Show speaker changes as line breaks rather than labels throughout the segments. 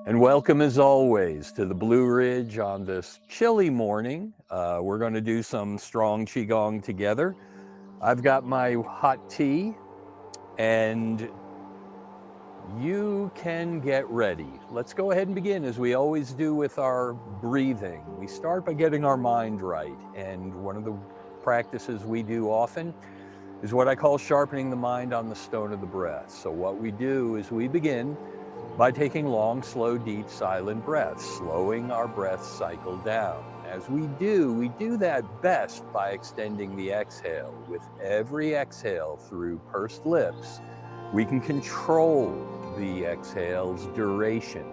And welcome as always to the Blue Ridge on this chilly morning. We're going to do some strong Qigong together. I've got my hot tea and you can get ready. Let's go ahead and begin as we always do with our breathing. We start by getting our mind right. And one of the practices we do often is what I call sharpening the mind on the stone of the breath. So what we do is we begin by taking long, slow, deep, silent breaths, slowing our breath cycle down. As we do that best by extending the exhale. With every exhale through pursed lips, we can control the exhale's duration.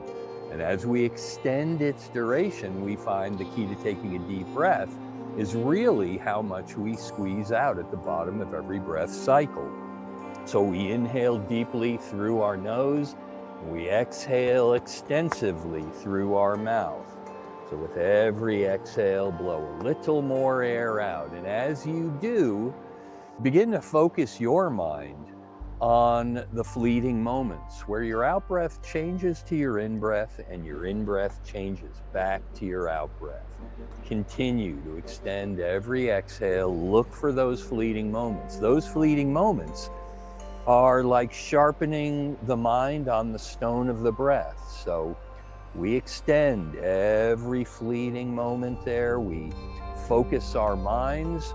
And as we extend its duration, we find the key to taking a deep breath is really how much we squeeze out at the bottom of every breath cycle. So we inhale deeply through our nose, we exhale extensively through our mouth. So with every exhale, blow a little more air out. And as you do, begin to focus your mind on the fleeting moments where your out-breath changes to your in-breath and your in-breath changes back to your out-breath. Continue to extend every exhale. Look for those fleeting moments. Those fleeting moments are like sharpening the mind on the stone of the breath. So we extend every fleeting moment there. We focus our minds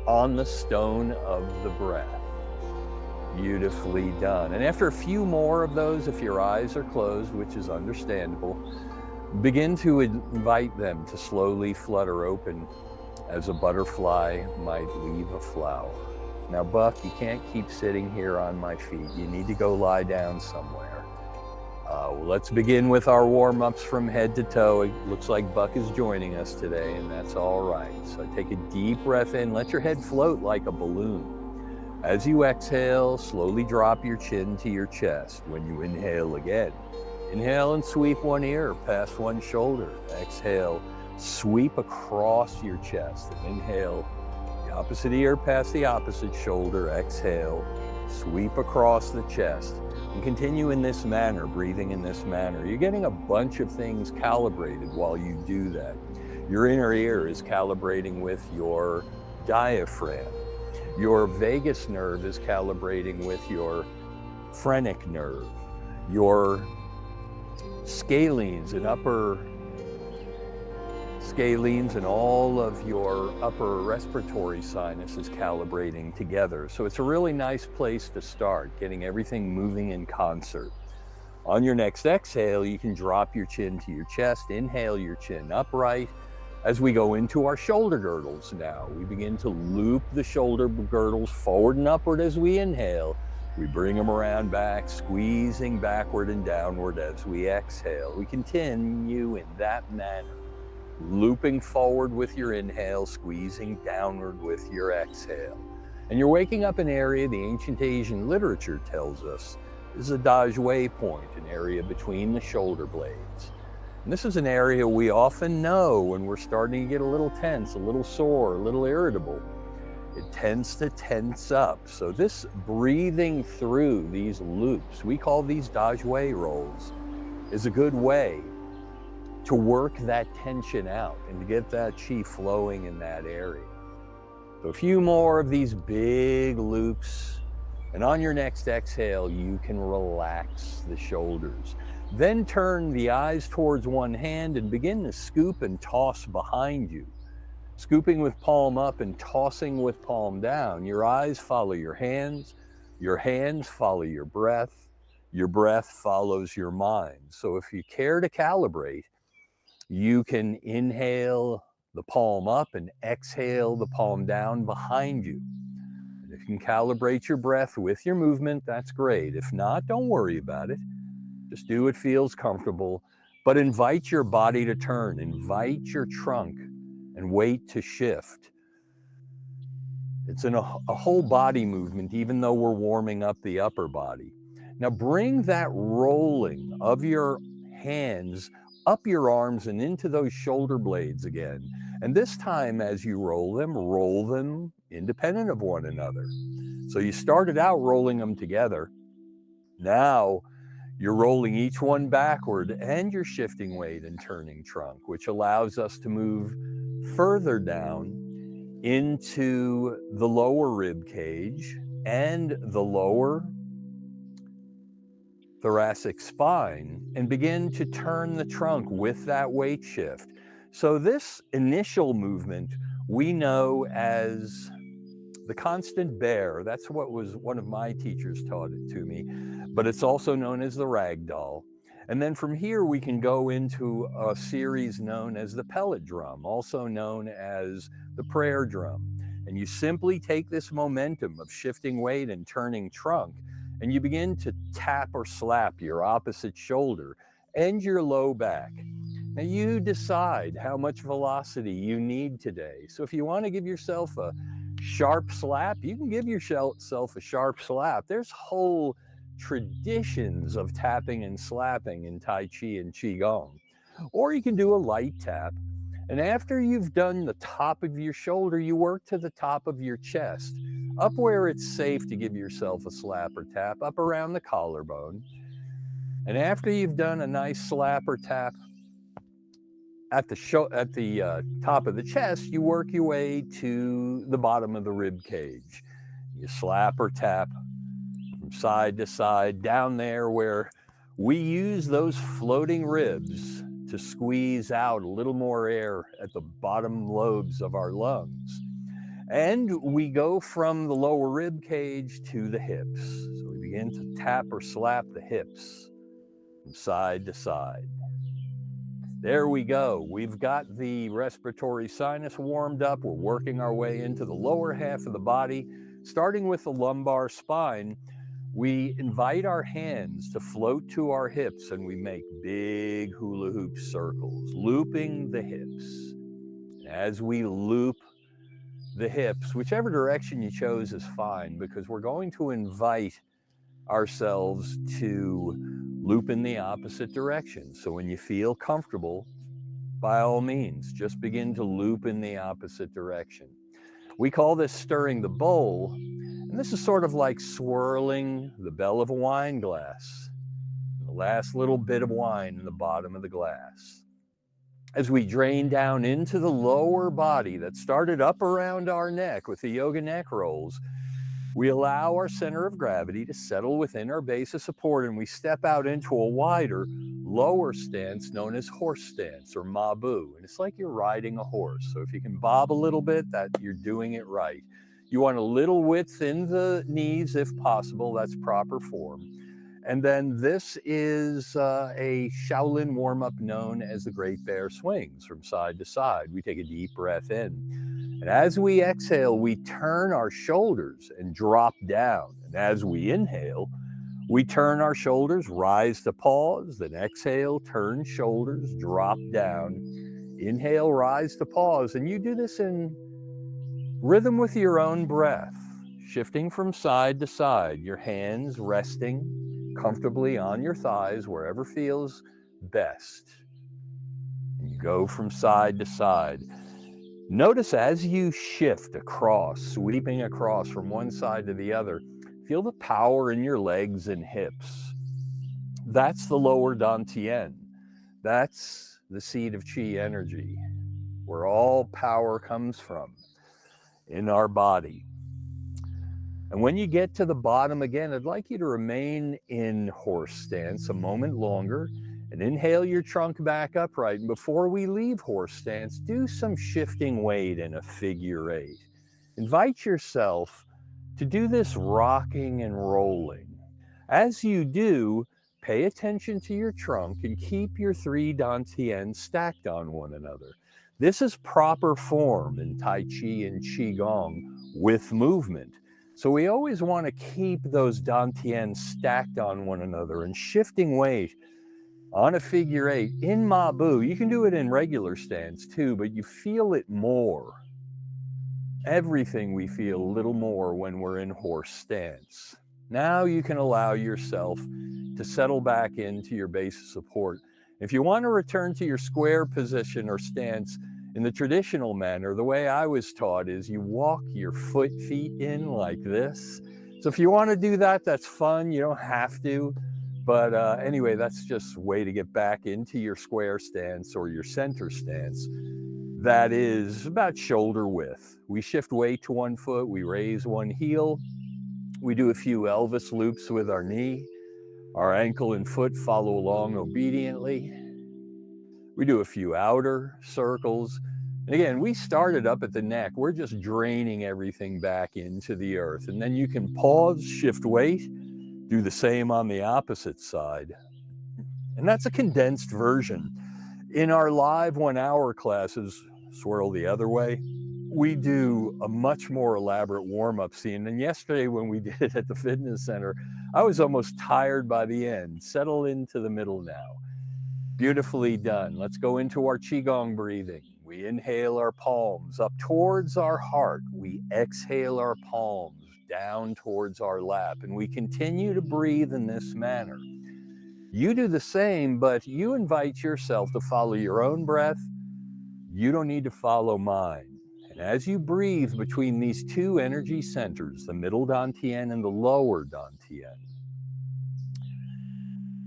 on the stone of the breath. Beautifully done. And after a few more of those, if your eyes are closed, which is understandable, begin to invite them to slowly flutter open as a butterfly might leave a flower. Now, Buck, you can't keep sitting here on my feet. You need to go lie down somewhere. Let's begin with our warm-ups from head to toe. It looks like Buck is joining us today, and that's all right. So take a deep breath in. Let your head float like a balloon. As you exhale, slowly drop your chin to your chest. When you inhale again, inhale and sweep one ear past one shoulder. Exhale, sweep across your chest. And inhale, the opposite ear past the opposite shoulder. Exhale, sweep across the chest. And continue in this manner, breathing in this manner. You're getting a bunch of things calibrated while you do that. Your inner ear is calibrating with your diaphragm. Your vagus nerve is calibrating with your phrenic nerve. Your scalenes and all of your upper respiratory sinus is calibrating together. So it's a really nice place to start, getting everything moving in concert. On your next exhale, you can drop your chin to your chest, inhale your chin upright. As we go into our shoulder girdles now, we begin to loop the shoulder girdles forward and upward as we inhale. We bring them around back, squeezing backward and downward as we exhale. We continue in that manner, looping forward with your inhale, squeezing downward with your exhale. And you're waking up an area the ancient Asian literature tells us is a Da Jue point, an area between the shoulder blades. And this is an area we often know when we're starting to get a little tense, a little sore, a little irritable. It tends to tense up. So this breathing through these loops, we call these Da Jue rolls, is a good way to work that tension out and to get that qi flowing in that area. So a few more of these big loops. And on your next exhale, you can relax the shoulders. Then turn the eyes towards one hand and begin to scoop and toss behind you. Scooping with palm up and tossing with palm down. Your eyes follow your hands follow your breath follows your mind. So if you care to calibrate, you can inhale the palm up and exhale the palm down behind you. And if you can calibrate your breath with your movement, that's great. If not, don't worry about it. Just do what feels comfortable, but invite your body to turn, invite your trunk and weight to shift. It's a whole body movement, even though we're warming up the upper body. Now bring that rolling of your hands up your arms and into those shoulder blades again. And this time, as you roll them independent of one another. So you started out rolling them together. Now You're rolling each one backward and you're shifting weight and turning trunk, which allows us to move further down into the lower rib cage and the lower thoracic spine and begin to turn the trunk with that weight shift. So this initial movement we know as the constant bear. That's what was one of my teachers taught it to me, but it's also known as the ragdoll. And then from here, we can go into a series known as the pellet drum, also known as the prayer drum. And you simply take this momentum of shifting weight and turning trunk, and you begin to tap or slap your opposite shoulder and your low back. Now you decide how much velocity you need today. So if you want to give yourself a sharp slap, you can give yourself a sharp slap. There's whole traditions of tapping and slapping in Tai Chi and Qigong. Or you can do a light tap. And after you've done the top of your shoulder, you work to the top of your chest, up where it's safe to give yourself a slap or tap, up around the collarbone. And after you've done a nice slap or tap at the top of the chest, you work your way to the bottom of the rib cage. You slap or tap from side to side down there where we use those floating ribs to squeeze out a little more air at the bottom lobes of our lungs. And we go from the lower rib cage to the hips. So we begin to tap or slap the hips from side to side. There we go. We've got the respiratory sinus warmed up. We're working our way into the lower half of the body. Starting with the lumbar spine, we invite our hands to float to our hips and we make big hula hoop circles, looping the hips. As we loop the hips, whichever direction you chose is fine, because we're going to invite ourselves to loop in the opposite direction. So when you feel comfortable, by all means, just begin to loop in the opposite direction. We call this stirring the bowl, and this is sort of like swirling the bell of a wine glass, the last little bit of wine in the bottom of the glass. As we drain down into the lower body that started up around our neck with the yoga neck rolls, we allow our center of gravity to settle within our base of support, and we step out into a wider, lower stance known as horse stance or mabu. And it's like you're riding a horse. So if you can bob a little bit, that you're doing it right. You want a little width in the knees if possible. That's proper form. And then this is a Shaolin warm-up known as the Great Bear Swings from side to side. We take a deep breath in. And as we exhale, we turn our shoulders and drop down. And as we inhale, we turn our shoulders, rise to pause, then exhale, turn shoulders, drop down. Inhale, rise to pause. And you do this in rhythm with your own breath, shifting from side to side, your hands resting comfortably on your thighs, wherever feels best. And you go from side to side. Notice as you shift across, sweeping across from one side to the other, feel the power in your legs and hips. That's the lower dantian. That's the seat of Qi energy, where all power comes from in our body. And when you get to the bottom again, I'd like you to remain in horse stance a moment longer and inhale your trunk back upright. And before we leave horse stance, do some shifting weight in a figure eight. Invite yourself to do this rocking and rolling. As you do, pay attention to your trunk and keep your three dantians stacked on one another. This is proper form in Tai Chi and Qigong with movement. So we always want to keep those dantians stacked on one another and shifting weight on a figure eight in mabu. You can do it in regular stance too, but you feel it more. Everything we feel a little more when we're in horse stance. Now you can allow yourself to settle back into your base of support. If you want to return to your square position or stance in the traditional manner, the way I was taught is you walk your feet in like this. So if you want to do that, that's fun. You don't have to. But anyway, that's just a way to get back into your square stance or your center stance. That is about shoulder width. We shift weight to one foot, we raise one heel, we do a few Elvis loops with our knee. Our ankle and foot follow along obediently. We do a few outer circles. And again, we started up at the neck. We're just draining everything back into the earth. And then you can pause, shift weight, do the same on the opposite side. And that's a condensed version. In our live 1 hour classes, swirl the other way, we do a much more elaborate warm-up scene. And yesterday when we did it at the fitness center, I was almost tired by the end. Settle into the middle now. Beautifully done. Let's go into our Qigong breathing. We inhale our palms up towards our heart. We exhale our palms down towards our lap. And we continue to breathe in this manner. You do the same, but you invite yourself to follow your own breath. You don't need to follow mine. And as you breathe between these two energy centers, the middle dantian and the lower dantian,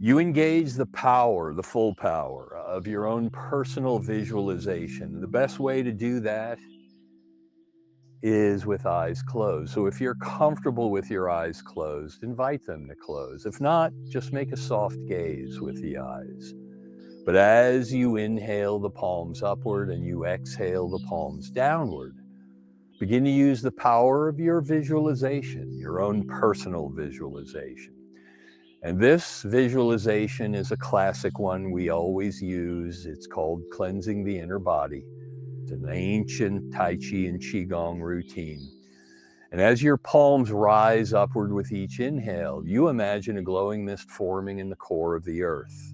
you engage the power, the full power of your own personal visualization. The best way to do that is with eyes closed. So if you're comfortable with your eyes closed, invite them to close. If not, just make a soft gaze with the eyes. But as you inhale the palms upward and you exhale the palms downward, begin to use the power of your visualization, your own personal visualization. And this visualization is a classic one we always use. It's called cleansing the inner body. It's an ancient Tai Chi and Qigong routine. And as your palms rise upward with each inhale, you imagine a glowing mist forming in the core of the earth.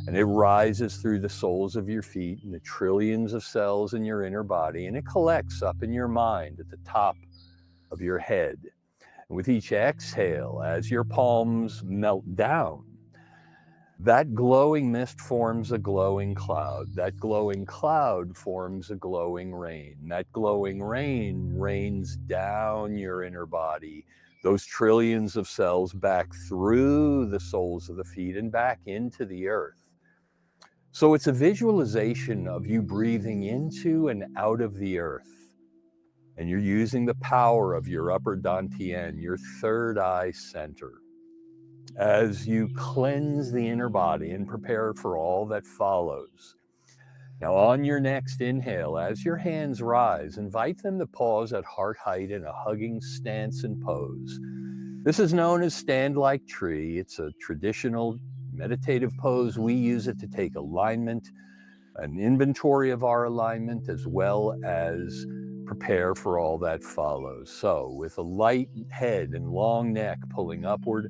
And it rises through the soles of your feet and the trillions of cells in your inner body, and it collects up in your mind at the top of your head. And with each exhale, as your palms melt down, that glowing mist forms a glowing cloud. That glowing cloud forms a glowing rain. That glowing rain rains down your inner body, those trillions of cells back through the soles of the feet and back into the earth. So it's a visualization of you breathing into and out of the earth. And you're using the power of your upper dantian, your third eye center, as you cleanse the inner body and prepare for all that follows. Now on your next inhale, as your hands rise, invite them to pause at heart height in a hugging stance and pose. This is known as stand like tree. It's a traditional meditative pose. We use it to take alignment, an inventory of our alignment, as well as prepare for all that follows. So with a light head and long neck pulling upward,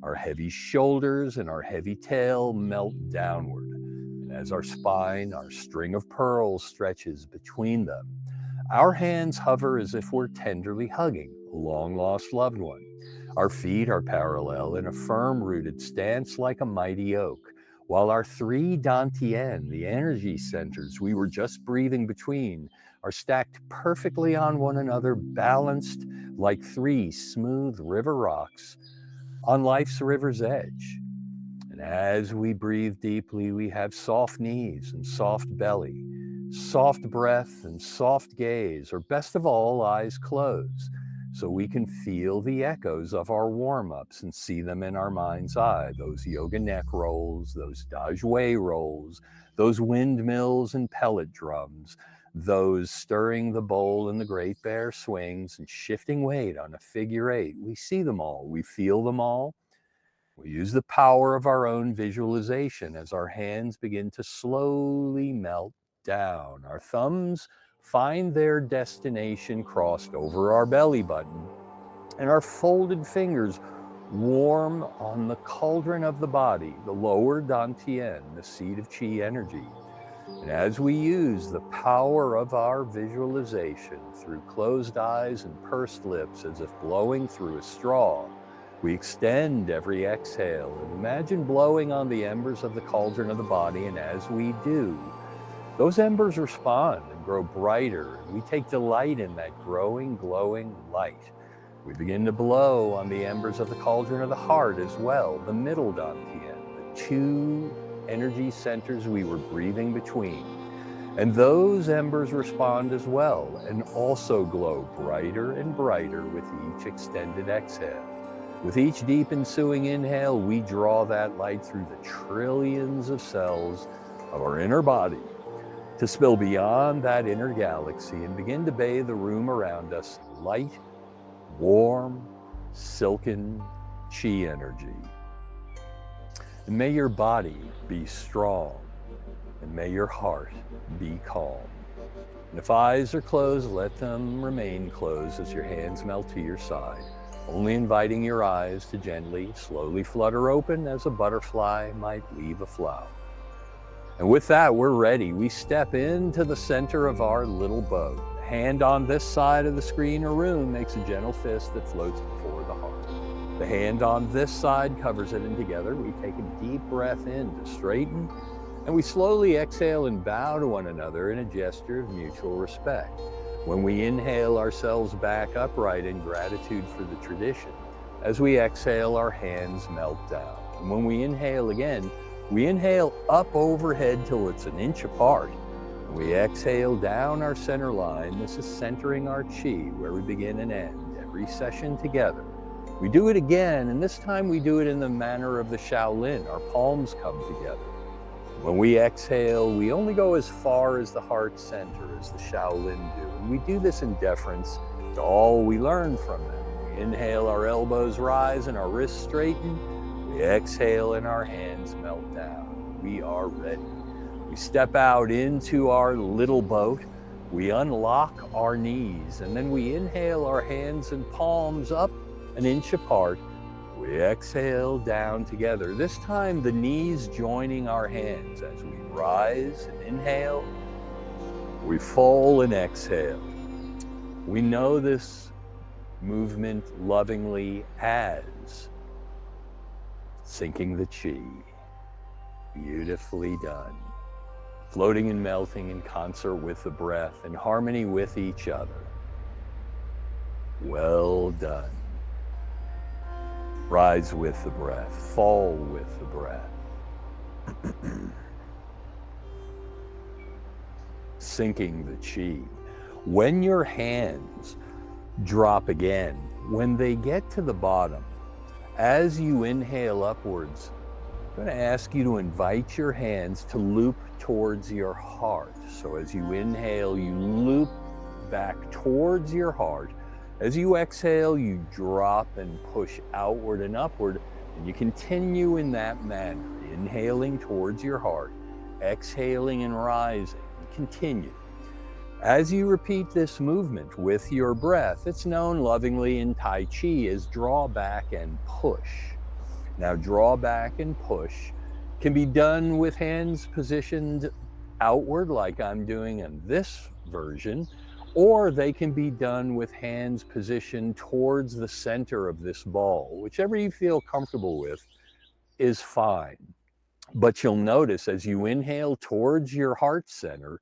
our heavy shoulders and our heavy tail melt downward. And as our spine, our string of pearls stretches between them, our hands hover as if we're tenderly hugging a long-lost loved one. Our feet are parallel in a firm-rooted stance like a mighty oak, while our three dantian, the energy centers we were just breathing between, are stacked perfectly on one another, balanced like three smooth river rocks on life's river's edge. And as we breathe deeply, we have soft knees and soft belly, soft breath and soft gaze, or best of all, eyes closed, so we can feel the echoes of our warm-ups and see them in our mind's eye, those yoga neck rolls, those dai rolls, those windmills and pellet drums, those stirring the bowl in the great bear swings and shifting weight on a figure eight. We see them all, we feel them all. We use the power of our own visualization as our hands begin to slowly melt down. Our thumbs find their destination crossed over our belly button, and our folded fingers warm on the cauldron of the body, the lower dantian, the seat of Qi energy. And as we use the power of our visualization through closed eyes and pursed lips as if blowing through a straw, we extend every exhale and imagine blowing on the embers of the cauldron of the body. And as we do, those embers respond and grow brighter. We take delight in that growing, glowing light. We begin to blow on the embers of the cauldron of the heart as well, the middle dantian. two energy centers we were breathing between. And those embers respond as well and also glow brighter and brighter with each extended exhale. With each deep ensuing inhale, we draw that light through the trillions of cells of our inner body to spill beyond that inner galaxy and begin to bathe the room around us in light, warm, silken chi energy. And may your body be strong, and may your heart be calm. And if eyes are closed, let them remain closed as your hands melt to your side, only inviting your eyes to gently, slowly flutter open as a butterfly might leave a flower. And with that, we're ready. We step into the center of our little boat. The hand on this side of the screen or room makes a gentle fist that floats before the heart. The hand on this side covers it, and together we take a deep breath in to straighten, and we slowly exhale and bow to one another in a gesture of mutual respect. When we inhale ourselves back upright in gratitude for the tradition, as we exhale, our hands melt down. And when we inhale again, we inhale up overhead till it's an inch apart. We exhale down our center line. This is centering our chi, where we begin and end every session together. We do it again, and this time we do it in the manner of the Shaolin. Our palms come together. When we exhale, we only go as far as the heart center, as the Shaolin do. And we do this in deference to all we learn from them. We inhale, our elbows rise and our wrists straighten. We exhale and our hands melt down. We are ready. We step out into our little boat. We unlock our knees, and then we inhale, our hands and palms up an inch apart. We exhale down together. This time the knees joining our hands as we rise and inhale. We fall and exhale. We know this movement lovingly as sinking the chi. Beautifully done. Floating and melting in concert with the breath, in harmony with each other. Well done. Rise with the breath, fall with the breath. Sinking the chi. When your hands drop again, when they get to the bottom, as you inhale upwards, I'm going to ask you to invite your hands to loop towards your heart. So as you inhale, you loop back towards your heart. As you exhale, you drop and push outward and upward, and you continue in that manner, inhaling towards your heart, exhaling and rising, and continue. As you repeat this movement with your breath, it's known lovingly in Tai Chi as draw back and push. Now, draw back and push can be done with hands positioned outward like I'm doing in this version, or they can be done with hands positioned towards the center of this ball. Whichever you feel comfortable with is fine. But you'll notice as you inhale towards your heart center,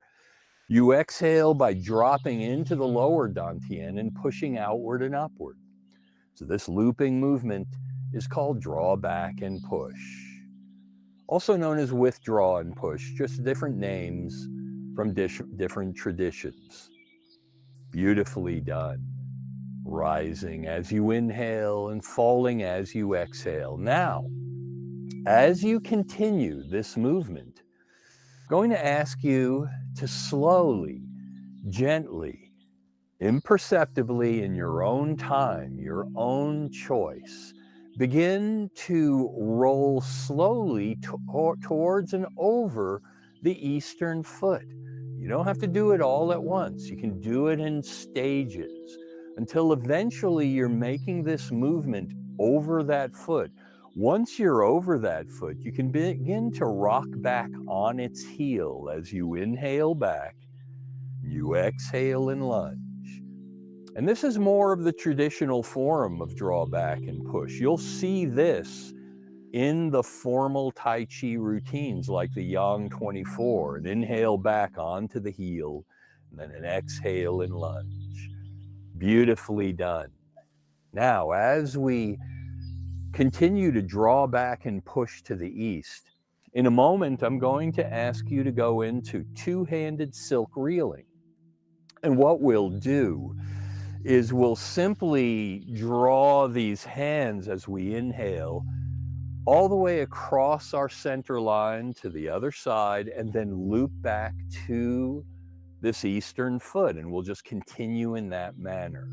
you exhale by dropping into the lower dantian and pushing outward and upward. So this looping movement is called draw back and push. Also known as withdraw and push, just different names from different traditions. Beautifully done. Rising as you inhale and falling as you exhale. Now, as you continue this movement, I'm going to ask you to slowly, gently, imperceptibly in your own time, your own choice, begin to roll slowly towards and over the eastern foot. You don't have to do it all at once. You can do it in stages until eventually you're making this movement over that foot. Once you're over that foot, you can begin to rock back on its heel as you inhale back, you exhale and lunge. And this is more of the traditional form of draw back and push. You'll see this in the formal Tai Chi routines like the Yang 24, an inhale back onto the heel, and then an exhale and lunge. Beautifully done. Now, as we Continue to draw back and push to the east. In a moment, I'm going to ask you to go into two-handed silk reeling. And what we'll do is we'll simply draw these hands as we inhale all the way across our center line to the other side and then loop back to this eastern foot, and we'll just continue in that manner.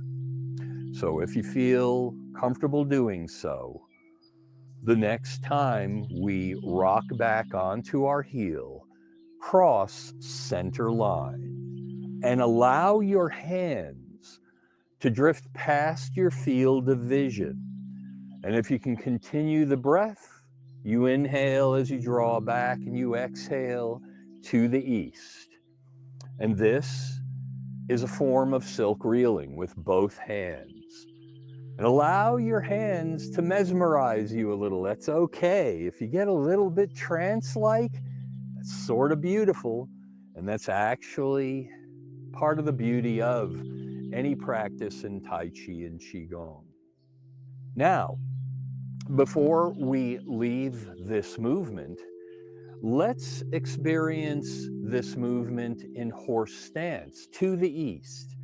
So if you feel comfortable doing so, the next time we rock back onto our heel, cross center line and allow your hands to drift past your field of vision. And if you can continue the breath, you inhale as you draw back and you exhale to the east. And this is a form of silk reeling with both hands. And allow your hands to mesmerize you a little. That's okay. If you get a little bit trance-like, that's sort of beautiful. And that's actually part of the beauty of any practice in Tai Chi and Qigong. Now, before we leave this movement, let's experience this movement in horse stance to the east.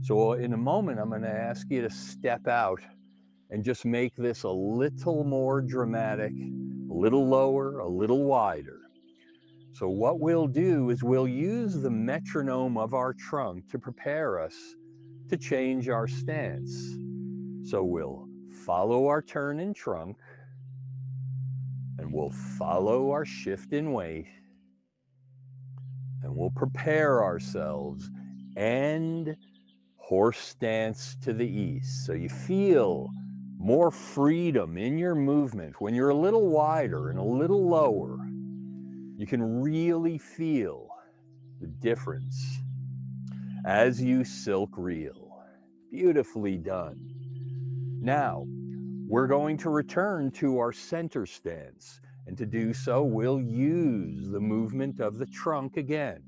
So in a moment, I'm going to ask you to step out and just make this a little more dramatic, a little lower, a little wider. So what we'll do is we'll use the metronome of our trunk to prepare us to change our stance. So we'll follow our turn in trunk, and we'll follow our shift in weight, and we'll prepare ourselves and horse stance to the east. So you feel more freedom in your movement. When you're a little wider and a little lower, you can really feel the difference as you silk reel. Beautifully done. Now, we're going to return to our center stance. And to do so, we'll use the movement of the trunk again.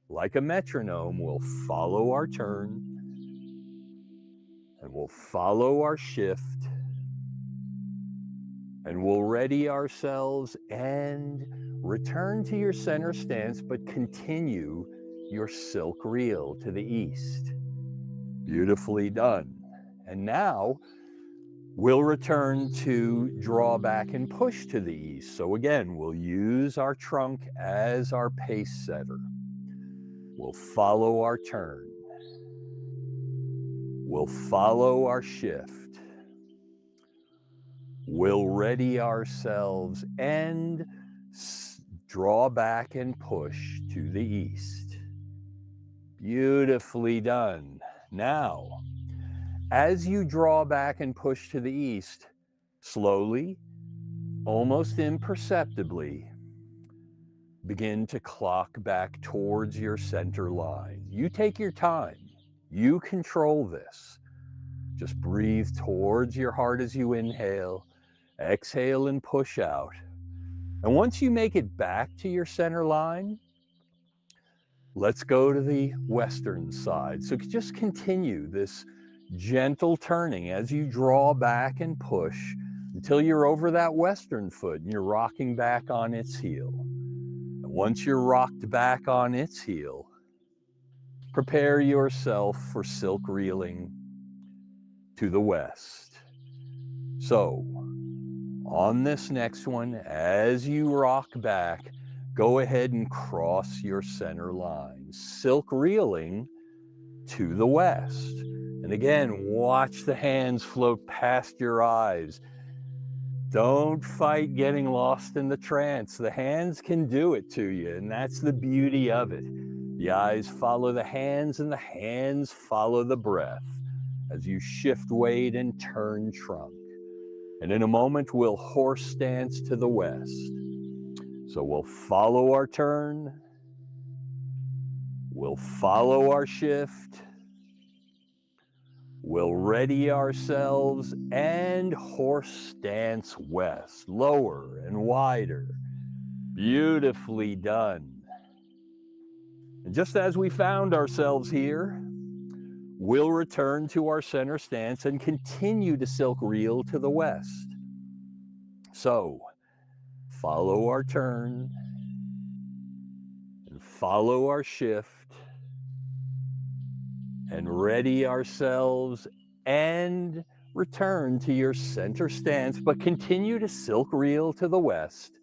Like a metronome, we'll follow our turn, and we'll follow our shift, and we'll ready ourselves and return to your center stance, but continue your silk reel to the east. Beautifully done. And now we'll return to draw back and push to the east. So again, we'll use our trunk as our pace setter. We'll follow our turn. We'll follow our shift. We'll ready ourselves and draw back and push to the east. Beautifully done. Now, as you draw back and push to the east, slowly, almost imperceptibly, begin to clock back towards your center line. You take your time. You control this. Just breathe towards your heart as you inhale, exhale and push out. And once you make it back to your center line, let's go to the western side. So just continue this gentle turning as you draw back and push until you're over that western foot and you're rocking back on its heel. And once you're rocked back on its heel, prepare yourself for silk reeling to the west. So, on this next one, as you rock back, go ahead and cross your center line, silk reeling to the west. And again, watch the hands float past your eyes. Don't fight getting lost in the trance. The hands can do it to you, and that's the beauty of it. The eyes follow the hands, and the hands follow the breath as you shift weight and turn trunk. And in a moment, we'll horse stance to the west. So we'll follow our turn. We'll follow our shift. We'll ready ourselves and horse stance west, lower and wider. Beautifully done. And just as we found ourselves here, we'll return to our center stance and continue to silk reel to the west. So follow our turn and follow our shift and ready ourselves and return to your center stance, but continue to silk reel to the west.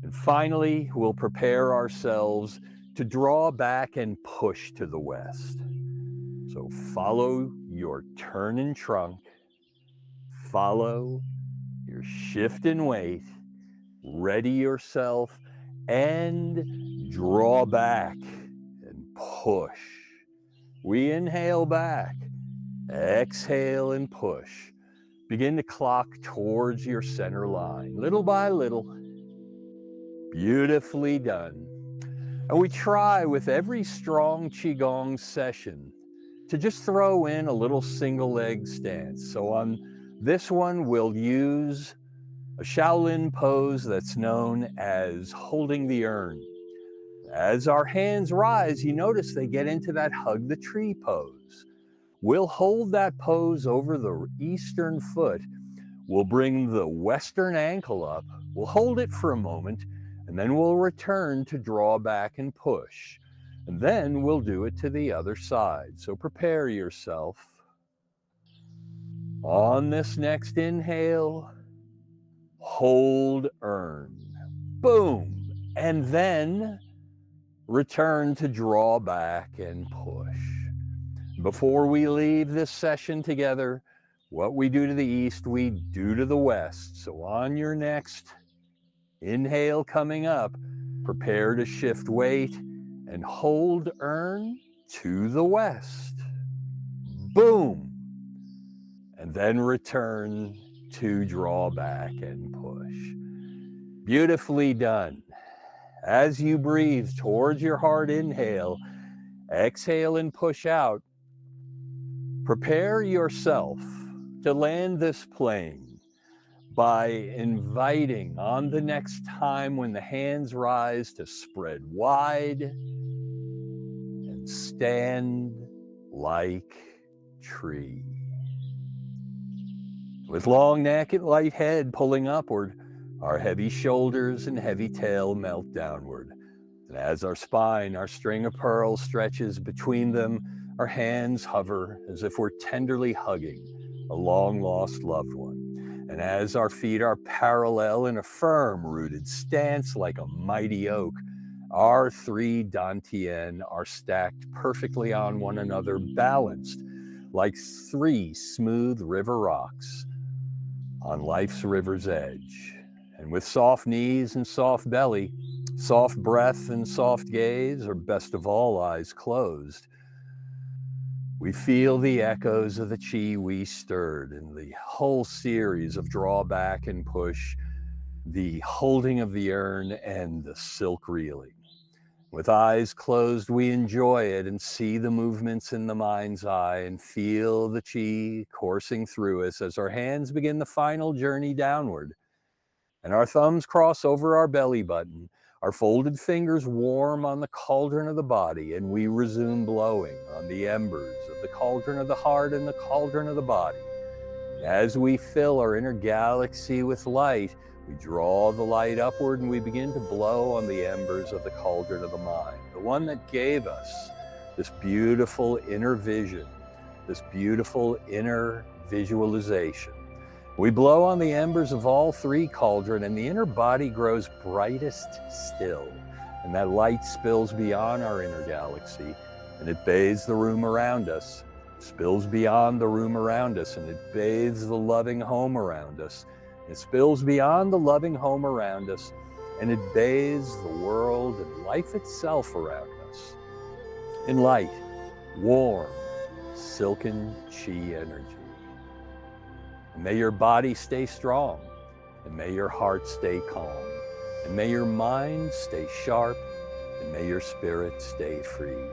And finally, we'll prepare ourselves to draw back and push to the west. So follow your turn and trunk, follow your shift and weight, ready yourself and draw back and push. We inhale back, exhale and push. Begin to clock towards your center line, little by little. Beautifully done. And we try with every strong Qigong session to just throw in a little single leg stance. So on this one, we'll use a Shaolin pose that's known as holding the urn. As our hands rise, you notice they get into that hug the tree pose. We'll hold that pose over the eastern foot. We'll bring the western ankle up. We'll hold it for a moment, and then we'll return to draw back and push. And then we'll do it to the other side. So prepare yourself. On this next inhale, hold urn. Boom. And then return to draw back and push. Before we leave this session together, what we do to the east, we do to the west. So on your next inhale coming up, prepare to shift weight and hold urn to the west. Boom. And then return to draw back and push. Beautifully done. As you breathe towards your heart, inhale, exhale and push out. Prepare yourself to land this plane by inviting on the next time when the hands rise to spread wide and stand like tree. With long neck and light head pulling upward, our heavy shoulders and heavy tail melt downward. And as our spine, our string of pearls stretches between them, our hands hover as if we're tenderly hugging a long-lost loved one. And as our feet are parallel in a firm rooted stance like a mighty oak, our three dantian are stacked perfectly on one another, balanced like three smooth river rocks on life's river's edge. And with soft knees and soft belly, soft breath and soft gaze, or best of all, eyes closed, we feel the echoes of the chi we stirred in the whole series of draw back and push, the holding of the urn, and the silk reeling. With eyes closed, we enjoy it and see the movements in the mind's eye and feel the chi coursing through us as our hands begin the final journey downward. And our thumbs cross over our belly button, our folded fingers warm on the cauldron of the body, and we resume blowing on the embers of the cauldron of the heart and the cauldron of the body. As we fill our inner galaxy with light, we draw the light upward and we begin to blow on the embers of the cauldron of the mind, the one that gave us this beautiful inner vision, this beautiful inner visualization. We blow on the embers of all three cauldrons, and the inner body grows brightest still. And that light spills beyond our inner galaxy, and it bathes the room around us, spills beyond the room around us, and it bathes the loving home around us. It spills beyond the loving home around us, and it bathes the world and life itself around us in light, warm, silken chi energy. And may your body stay strong, and may your heart stay calm, and may your mind stay sharp, and may your spirit stay free.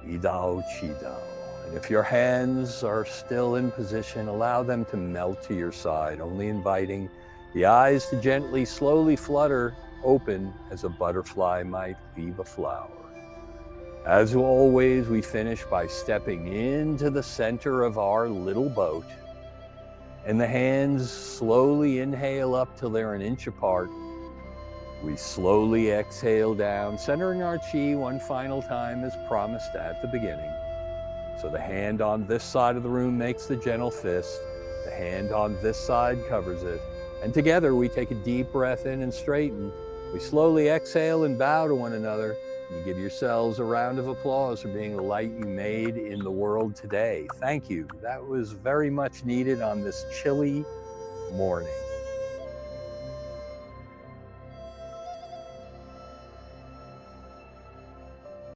Idao Qidao. And if your hands are still in position, allow them to melt to your side, only inviting the eyes to gently, slowly flutter open as a butterfly might leave a flower. As always, we finish by stepping into the center of our little boat, And the hands slowly inhale up till they're an inch apart. We slowly exhale down, centering our chi one final time as promised at the beginning. So the hand on this side of the room makes the gentle fist. The hand on this side covers it. And together we take a deep breath in and straighten. We slowly exhale and bow to one another. You give yourselves a round of applause for being the light you made in the world today. Thank you. That was very much needed on this chilly morning.